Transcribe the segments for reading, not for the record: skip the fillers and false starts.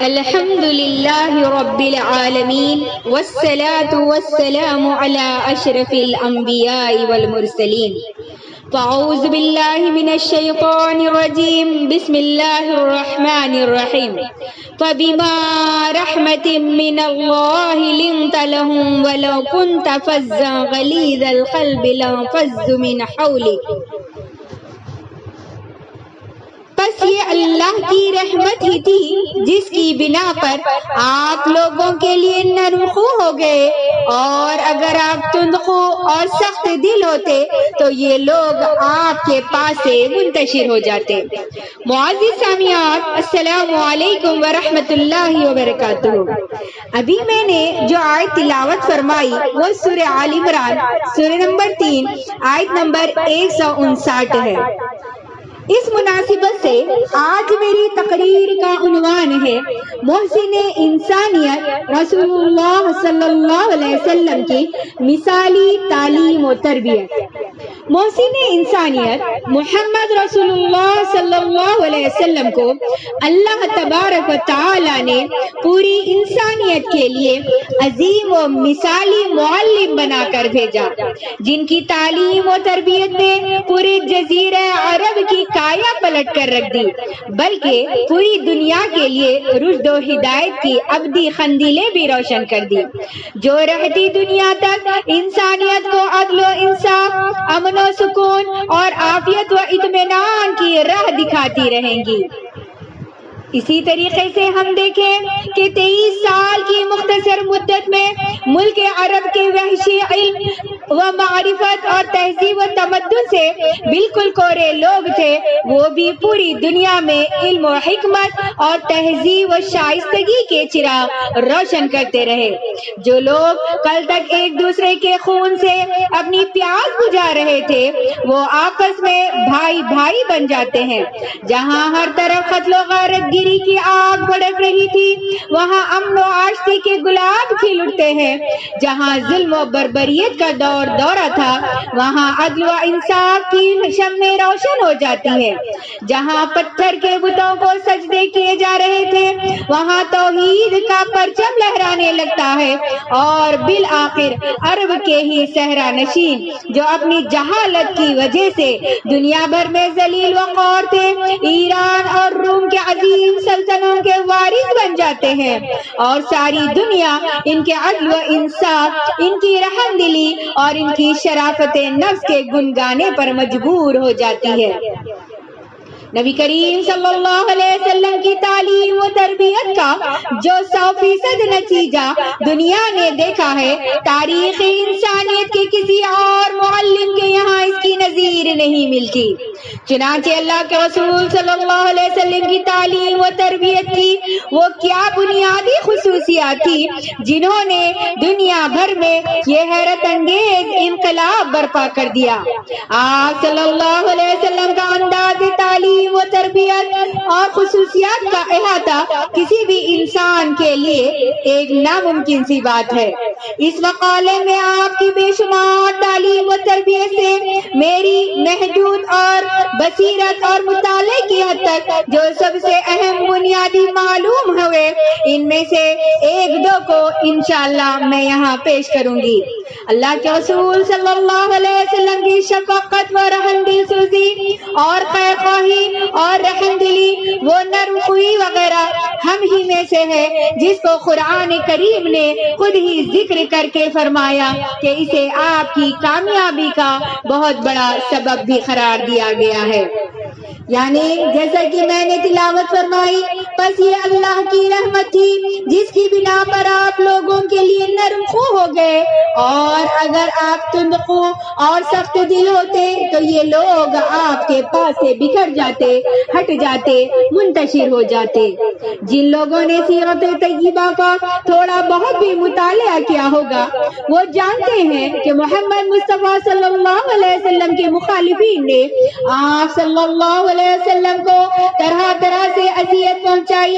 الحمد لله رب العالمين والصلاة والسلام على أشرف الأنبياء والمرسلين. فأعوذ بالله من الشيطان الرجيم. بسم الله الرحمن الرحيم. فبما رحمة من الله لنت لهم ولو كنت فظا غليظ القلب لانفضوا من حولك. بس یہ اللہ کی رحمت ہی تھی جس کی بنا پر آپ لوگوں کے لیے نرم خو ہو گئے، اور اگر آپ تند خو اور سخت دل ہوتے تو یہ لوگ آپ کے پاس سے منتشر ہو جاتے. معزز سامعات، السلام علیکم ورحمۃ اللہ وبرکاتہ. ابھی میں نے جو آیت تلاوت فرمائی وہ سورہ آل عمران سورہ نمبر 3 آیت نمبر 159 ہے. اس مناسبت سے آج میری تقریر کا عنوان ہے محسن انسانیت رسول اللہ صلی اللہ علیہ وسلم کی مثالی تعلیم و تربیت. محسن انسانیت محمد رسول اللہ صلی اللہ علیہ وسلم کو اللہ تبارک و تعالی نے پوری انسانیت کے لیے عظیم و مثالی معلم بنا کر بھیجا، جن کی تعلیم و تربیت نے پورے جزیرہ عرب کی کایا پلٹ کر رکھ دی، بلکہ پوری دنیا کے لیے رشد و ہدایت کی ابدی قندیلیں بھی روشن کر دی، جو رہتی دنیا تک انسانیت کو عدل و انصاف، امن و سکون اور عافیت و اطمینان کی راہ دکھاتی رہیں گی. اسی طریقے سے ہم دیکھیں کہ 23 سال کی مختصر مدت میں ملک عرب کے وحشی علم و معرفت اور تہذیب و تمدن سے بالکل کورے لوگ تھے، وہ بھی پوری دنیا میں علم و حکمت اور تہذیب و شائستگی کے چراغ روشن کرتے رہے. جو لوگ کل تک ایک دوسرے کے خون سے اپنی پیاس بجھا رہے تھے وہ آپس میں بھائی بھائی بن جاتے ہیں. جہاں ہر طرف قتل و غارت گیری کی آگ بھڑک رہی تھی وہاں امن و آشتی کے گلاب کھل اٹھتے ہیں. جہاں ظلم و بربریت کا دورہ تھا وہاں عدل و انصاف کی شمع روشن ہو جاتی ہے. جہاں پتھر کے بتوں کو سجدے کیے جا رہے تھے وہاں توحید کا پرچم لہرانے لگتا ہے، اور بالآخر عرب کے ہی صحرا نشین جو اپنی جہالت کی وجہ سے دنیا بھر میں ذلیل وخوار تھے، ایران اور روم کے عظیم سلطنتوں کے وارث بن جاتے ہیں، اور ساری دنیا ان کے عدل و انصاف، ان کی رحم دلی اور ان کی شرافت نفس کے گن گانے پر مجبور ہو جاتی ہے. نبی کریم صلی اللہ علیہ وسلم کی تعلیم و تربیت کا جو 100% نتیجہ دنیا نے دیکھا ہے، تاریخ انسانیت کے کسی اور معلم کے یہاں اس کی نظیر نہیں ملتی. چنانچہ اللہ کے رسول صلی اللہ علیہ وسلم کی تعلیم و تربیت کی وہ کیا بنیادی خصوصیات تھی جنہوں نے دنیا بھر میں یہ حیرت انگیز انقلاب برپا کر دیا. آپ صلی اللہ علیہ وسلم کا انداز تعلیم و تربیت اور خصوصیات کا احاطہ کسی بھی انسان کے لیے ایک ناممکن سی بات ہے. اس مقالے میں آپ کی بے شمار تعلیم و تربیت سے میری محدود اور بصیرت اور مطالعے کی حد تک جو سب سے اہم بنیادی معلوم ہوئے ان میں سے ایک دو کو انشاءاللہ میں یہاں پیش کروں گی. اللہ کے رسول صلی اللہ علیہ وسلم کی شفقت و رحم دل سوزی اور خیر خواہی اور رحم دلی، وہ نرم خوئی وغیرہ ہم ہی میں سے ہے جس کو قرآن کریم نے خود ہی ذکر کر کے فرمایا کہ اسے آپ کی کامیابی کا بہت بڑا سبب بھی قرار دیا گیا ہے. یعنی جیسا کہ میں نے تلاوت فرمائی، بس یہ اللہ کی رحمت تھی جس کی بنا پر آپ لوگوں کے لیے نرم خو ہو گئے، اور اگر آپ تند خو اور سخت دل ہوتے تو یہ لوگ آپ کے پاس سے بکھر جاتے، ہٹ جاتے، منتشر ہو جاتے. جن لوگوں نے سیرت طیبہ کا تھوڑا بہت بھی مطالعہ کیا ہوگا وہ جانتے ہیں کہ محمد مصطفیٰ صلی اللہ علیہ وسلم کے مخالفین نے آپ صلی اللہ علیہ وسلم کو طرح طرح سے اذیت پہنچائی،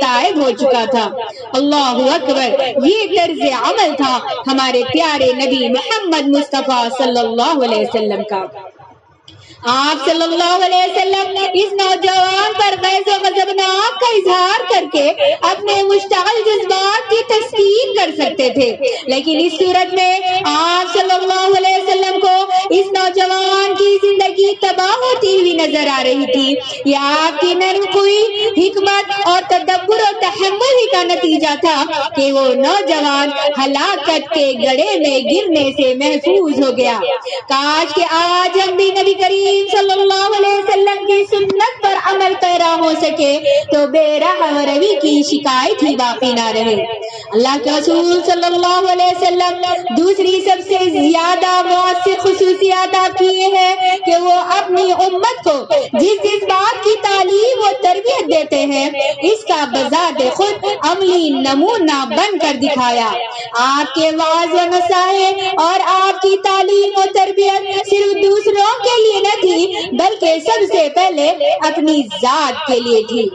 تائب ہو چکا تھا۔ اللہ اکبر، یہ طرز عمل تھا ہمارے پیارے نبی محمد مصطفیٰ صلی اللہ علیہ وسلم کا۔ آپ صلی اللہ علیہ وسلم اس نوجوان پر غیظ و غضبناک کا اظہار کر کے اپنے مشتعل جذبات کی تسکین کر سکتے تھے، لیکن اس صورت میں آپ صلی اللہ علیہ وسلم کو اس نوجوان کی زندگی تباہ ہوتی ہوئی نظر آ رہی تھی۔ یہ آپ کی نرم خوئی، حکمت اور تدبر و تحمل ہی کا نتیجہ تھا کہ وہ نوجوان ہلاکت کے گڑھے میں گرنے سے محفوظ ہو گیا۔ کاش کہ آج ہم بھی نبی کریم صلی اللہ علیہ وسلم کی سنت پر عمل پیرا ہو سکے تو بے رحم روی کی شکایت ہی باقی نہ رہے۔ اللہ کے رسول صلی اللہ علیہ وسلم دوسری سب سے زیادہ مؤثر خصوصیات آپ کی یہ ہے کہ وہ اپنی امت کو جس بات کی تعلیم و تربیت دیتے ہیں اس کا بذات خود عملی نمونہ بن کر دکھایا۔ آپ کے وعظ و نصائح اور آپ کی تعلیم و تربیت صرف دوسروں کے لیے نہ تھی بلکہ سب سے پہلے اپنی ذات کے لیے تھی۔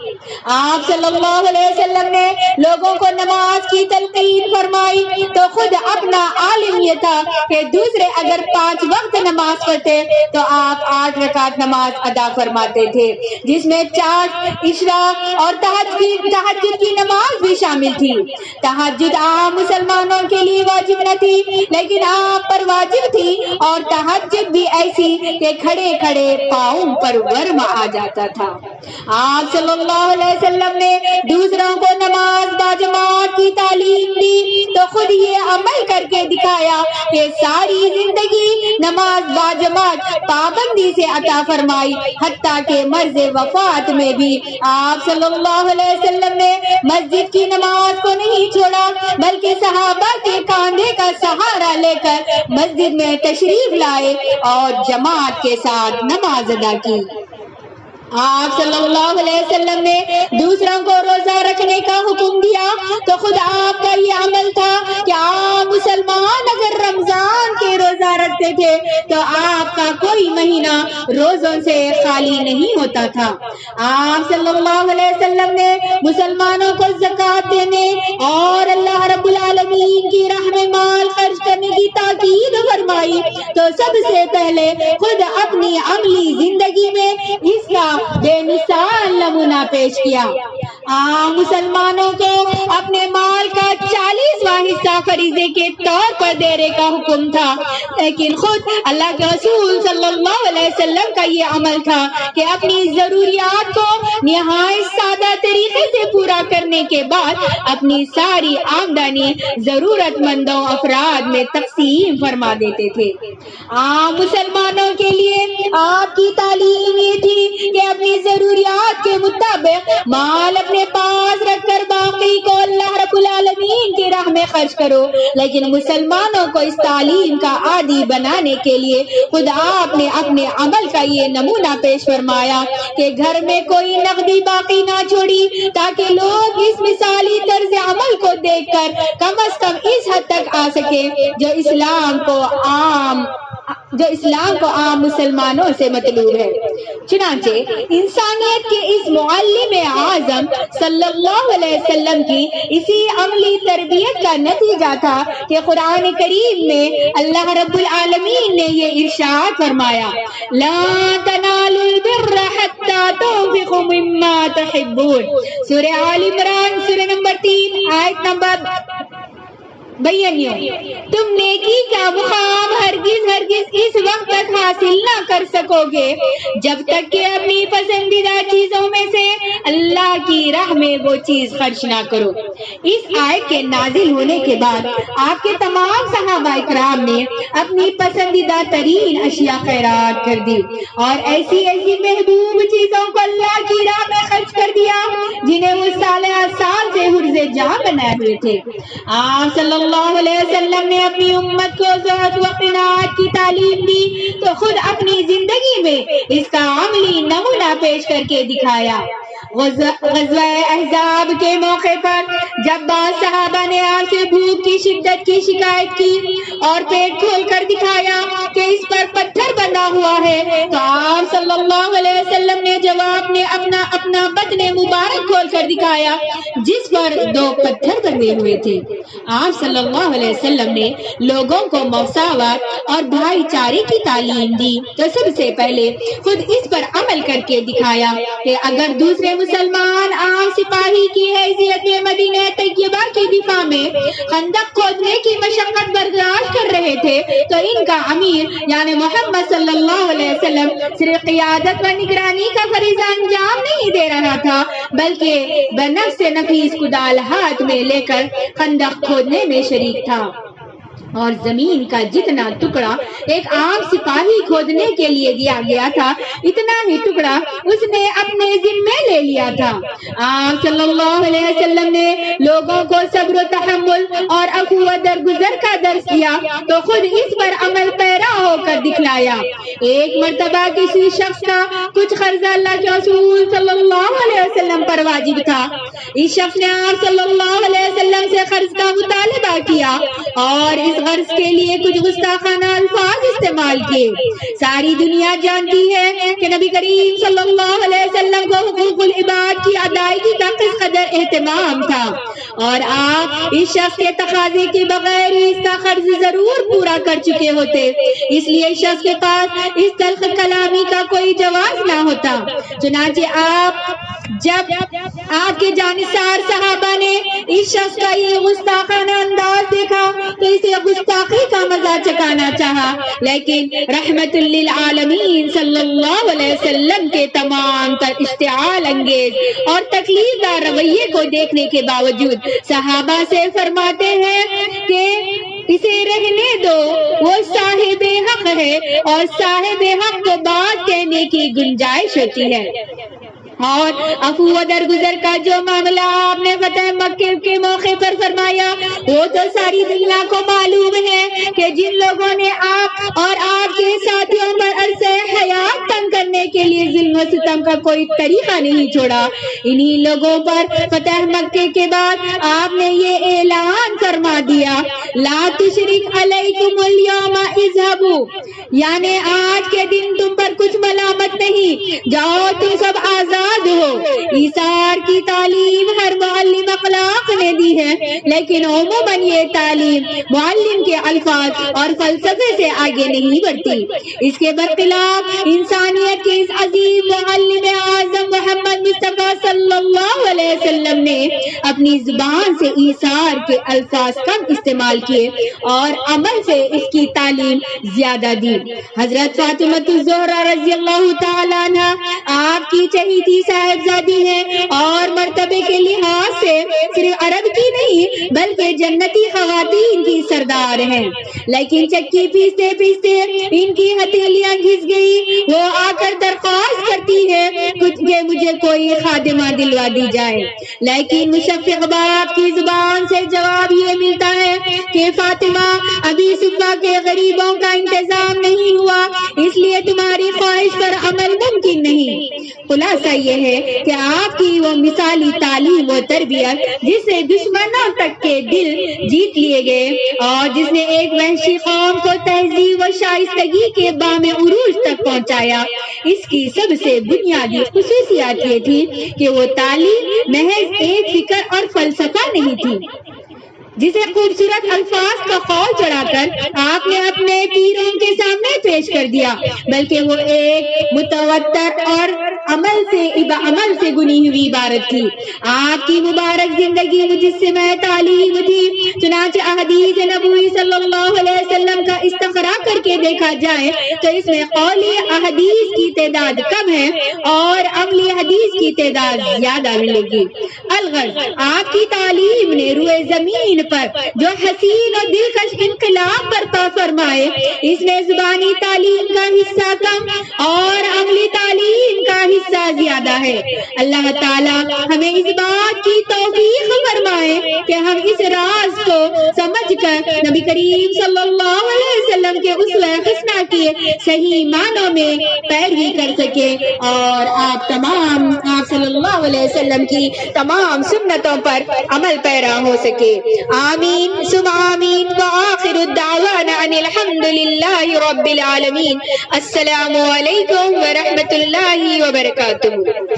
آپ صلی اللہ علیہ وسلم نے لوگوں کو نماز کی تلقین فرمائی تو خود اپنا عالم یہ تھا کہ دوسرے اگر 5 وقت نماز پڑھتے تو آپ 8 رکعت نماز ادا فرماتے تھے، جس میں 4 عشاء اور تہجد کی نماز بھی شامل تھی۔ تہجد عام مسلمانوں کے لیے واجب نہ تھی لیکن آپ پر واجب تھی، اور تہجد بھی ایسی کہ کھڑے کھڑے پاؤں پر ورم آ جاتا تھا۔ آپ صلی اللہ علیہ وسلم نے دوسروں کو نماز باجماعت کی تعلیم دی تو خود یہ عمل کر کے دکھایا کہ ساری زندگی نماز باجماعت پابندی سے عطا فرمائی، حتیٰ کہ مرض وفات میں بھی آپ صلی اللہ علیہ وسلم نے مسجد کی نماز کو نہیں چھوڑا بلکہ صحابہ کے کاندھے کا سہارا لے کر مسجد میں تشریف لائے اور جماعت کے ساتھ نماز ادا کی۔ آپ صلی اللہ علیہ وسلم نے دوسروں کو روزہ رکھنے کا حکم دیا تو خود آپ کا یہ عمل تھا کہ آپ مسلمان اگر رمضان کے روزہ رکھتے تھے تو آپ کا کوئی مہینہ روزوں سے خالی نہیں ہوتا تھا۔ آپ صلی اللہ علیہ وسلم نے مسلمانوں کو زکوٰۃ دینے اور اللہ رب العالمین کی راہ میں مال خرچ کرنے کی تاکید فرمائی تو سب سے پہلے خود اپنی عملی زندگی میں اس کا بے مثال نمونہ پیش کیا۔ عام مسلمانوں کو اپنے مال کا 40واں حصہ فریضے کے طور پر دینے کا حکم تھا، لیکن خود اللہ کے رسول صلی اللہ علیہ وسلم کا یہ عمل تھا کہ اپنی ضروریات کو نہایت سادہ طریقے سے پورا کرنے کے بعد اپنی ساری آمدنی ضرورت مندوں افراد میں تقسیم فرما دیتے تھے۔ عام مسلمانوں کے لیے آپ کی تعلیم یہ تھی کہ اپنی ضروریات کے مطابق مال اپنے پاس رکھ کر باقی کو اللہ رب العالمین کی راہ میں خرچ کرو، لیکن مسلمانوں کو اس تعلیم کا عادی بنانے کے لیے خود آپ نے اپنے عمل کا یہ نمونہ پیش فرمایا کہ گھر میں کوئی نقدی باقی نہ چھوڑی تاکہ لوگ اس مثالی طرز عمل کو دیکھ کر کم از کم اس حد تک آ سکے جو اسلام کو عام مسلمانوں سے مطلوب ہے۔ چنانچہ انسانیت کے اس معلم اعظم صلی اللہ علیہ وسلم کی اسی عملی تربیت کا نتیجہ تھا کہ قرآن کریم میں اللہ رب العالمین نے یہ ارشاد فرمایا، لا تنالوا البر حتى تنفقوا مما تحبون، سورہ آل عمران سورہ نمبر 3 آیت نمبر 92۔ تم نیکی کا مقام ہرگز اس وقت تک حاصل نہ کر سکو گے جب تک کہ اپنی پسندیدہ چیزوں میں سے اللہ کی راہ میں وہ چیز خرچ نہ کرو۔ اس آیت کے نازل ہونے کے بعد آپ کے تمام صحابہ اکرام نے اپنی پسندیدہ ترین اشیاء خیرات کر دی اور ایسی محبوب چیزوں کو اللہ کی راہ میں خرچ کر دیا جنہیں وہ سالہ سال سے حرز جاں بنائے ہوئے تھے۔ آپ صلی اللہ علیہ وسلم نے اپنی امت کو زہد و قناعت کی تعلیم دی تو خود اپنی زندگی میں اس کا عملی نمونہ پیش کر کے دکھایا۔ غزوہ احزاب کے موقع پر جب بعض صحابہ نے آپ سے بھوک کی شدت کی شکایت کی اور پیٹ کھول کر دکھایا کہ اس پر پتھر بندھا ہوا ہے، تو آپ صلی اللہ علیہ وسلم نے جواب میں اپنا بدن مبارک کھول کر دکھایا جس پر 2 پتھر بندھے ہوئے تھے۔ آپ صلی اللہ علیہ وسلم نے لوگوں کو مساوات اور بھائی چارے کی تعلیم دی تو سب سے پہلے خود اس پر عمل کر کے دکھایا کہ اگر دوسرے مسلمان عام سپاہی کی حیثیت میں مدینہ طیبہ کی دفاع میں خندق کھودنے کی مشقت برداشت کر رہے تھے تو ان کا امیر یعنی محمد صلی اللہ علیہ وسلم صرف قیادت و نگرانی کا فریضہ انجام نہیں دے رہا تھا بلکہ بنفس نفیس کدال ہاتھ میں لے کر خندق کھودنے میں شریک تھا، اور زمین کا جتنا ٹکڑا ایک عام سپاہی کھودنے کے لیے دیا گیا تھا اتنا ہی ٹکڑا اس نے اپنے ذمے لے لیا تھا۔ آپ صلی اللہ علیہ وسلم نے لوگوں کو صبر و تحمل اور عفو و درگزر کا درس دیا تو خود اس پر عمل پیرا ہو کر دکھلایا۔ ایک مرتبہ کسی شخص کا کچھ قرضہ اللہ کے رسول صلی اللہ علیہ وسلم پر واجب تھا۔ اس شخص نے آپ صلی اللہ علیہ وسلم سے قرض کا مطالبہ کیا اور اس غرض کے لیے کچھ گستاخانہ الفاظ استعمال کیے۔ ساری دنیا جانتی ہے کہ نبی کریم صلی اللہ علیہ وسلم کو حقوق العباد کی ادائیگی کا کس قدر اہتمام تھا، اور آپ اس شخص کے تقاضے کے بغیر ہی اس کا قرض ضرور پورا کر چکے ہوتے، اس لیے اس شخص کے پاس اس تلخ کلامی کا کوئی جواز نہ ہوتا۔ چنانچہ جب آپ کے جانثار صحابہ نے اس شخص کا یہ گستاخانہ انداز دیکھا تو اسے گستاخی کا مزہ چکانا چاہا، لیکن رحمت للعالمین صلی اللہ علیہ وسلم کے تمام تر اشتعال انگیز اور تکلیف دار رویے کو دیکھنے کے باوجود صحابہ سے فرماتے ہیں کہ اسے رہنے دو، وہ صاحب حق ہے اور صاحب حق کو بات کہنے کی گنجائش ہوتی ہے۔ اور عفو و درگزر کا جو معاملہ آپ نے فتح مکہ کے موقع پر فرمایا وہ تو ساری دنیا کو معلوم ہے کہ جن لوگوں نے آپ اور آپ کے ساتھیوں پر عرصہ حیات تنگ کرنے کے لیے ظلم و ستم کا کوئی طریقہ نہیں چھوڑا، انہی لوگوں پر فتح مکہ کے بعد آپ نے یہ اعلان فرما دیا لا تشرک علیکم اليوم اذهبوا، یعنی آج کے دن تم پر کچھ ملامت نہیں، جاؤ تم سب آزاد ہو۔ ایثار کی تعلیم ہر معلم اخلاق نے دی ہے، لیکن عموماً یہ تعلیم معلم کے الفاظ اور فلسفے سے آگے نہیں بڑھتی۔ اس کے برخلاف انسانیت کے اس عظیم معلم اعظم محمد مصطفیٰ صلی اللہ علیہ وسلم نے اپنی زبان سے ایثار کے الفاظ کم استعمال کیے اور عمل سے اس کی تعلیم زیادہ دی۔ حضرت فاطمہ الزہرا رضی اللہ تعالیٰ عنہ آپ کی چہیتی صاحبزادی ہے اور مرتبے کے لحاظ سے صرف عرب کی نہیں بلکہ جنتی خواتین کی سردار ہیں، لیکن چکی پیستے پیستے ان کی ہتھیلیاں گھس گئی۔ وہ آ کر درخواست کرتی ہے کہ مجھے کوئی خادمہ دلوا دی جائے، لیکن مشفق باپ کی زبان سے جواب یہ ملتا ہے کہ فاطمہ ابھی صبح کے غریبوں کا انتظام نہیں ہوا، اس لیے تمہاری خواہش پر عمل ممکن نہیں۔ خلاصہ یہ ہے کہ آپ کی وہ مثالی تعلیم و تربیت جس سے دشمنوں تک کے دل جیت لیے گئے اور جس نے ایک وحشی قوم کو تہذیب و شائستگی کے بام عروج تک پہنچایا، اس کی سب سے بنیادی خصوصیات یہ تھی کہ وہ تعلیم محض ایک فکر اور فلسفہ نہیں تھی جسے خوبصورت الفاظ کا قول چڑھا کر آپ نے اپنے پیروں کے سامنے پیش کر دیا، بلکہ وہ ایک متواتر اور عمل سے گنی ہوئی عبارت تھی۔ آپ کی مبارک زندگی مجسمہ تعلیم تھی۔ چنانچہ احادیث نبوی صلی اللہ علیہ وسلم کا استقراء کر کے دیکھا جائے تو اس میں قولی احادیث کی تعداد کم ہے اور عملی حدیث کی تعداد زیادہ ملے گی۔ الغرض آپ کی تعلیم نے روئے زمین پر جو حسین اور دلکش انقلاب برپا فرمائے، اس میں زبانی تعلیم کا حصہ کم اور عملی تعلیم کا حصہ زیادہ ہے۔ اللہ تعالیٰ ہمیں اس بات کی توفیق فرمائے کہ ہم اس راز کو سمجھ کر نبی کریم صلی اللہ علیہ وسلم کے اسوہ حسنہ کی صحیح معنوں میں پیروی کر سکے اور آپ صلی اللہ علیہ وسلم کی تمام سنتوں پر عمل پیرا ہو سکے۔ آمین ثم آمین وآخر الدعوانا ان الحمد للہ رب العالمین۔ السلام علیکم ورحمۃ اللہ وبرکاتہ۔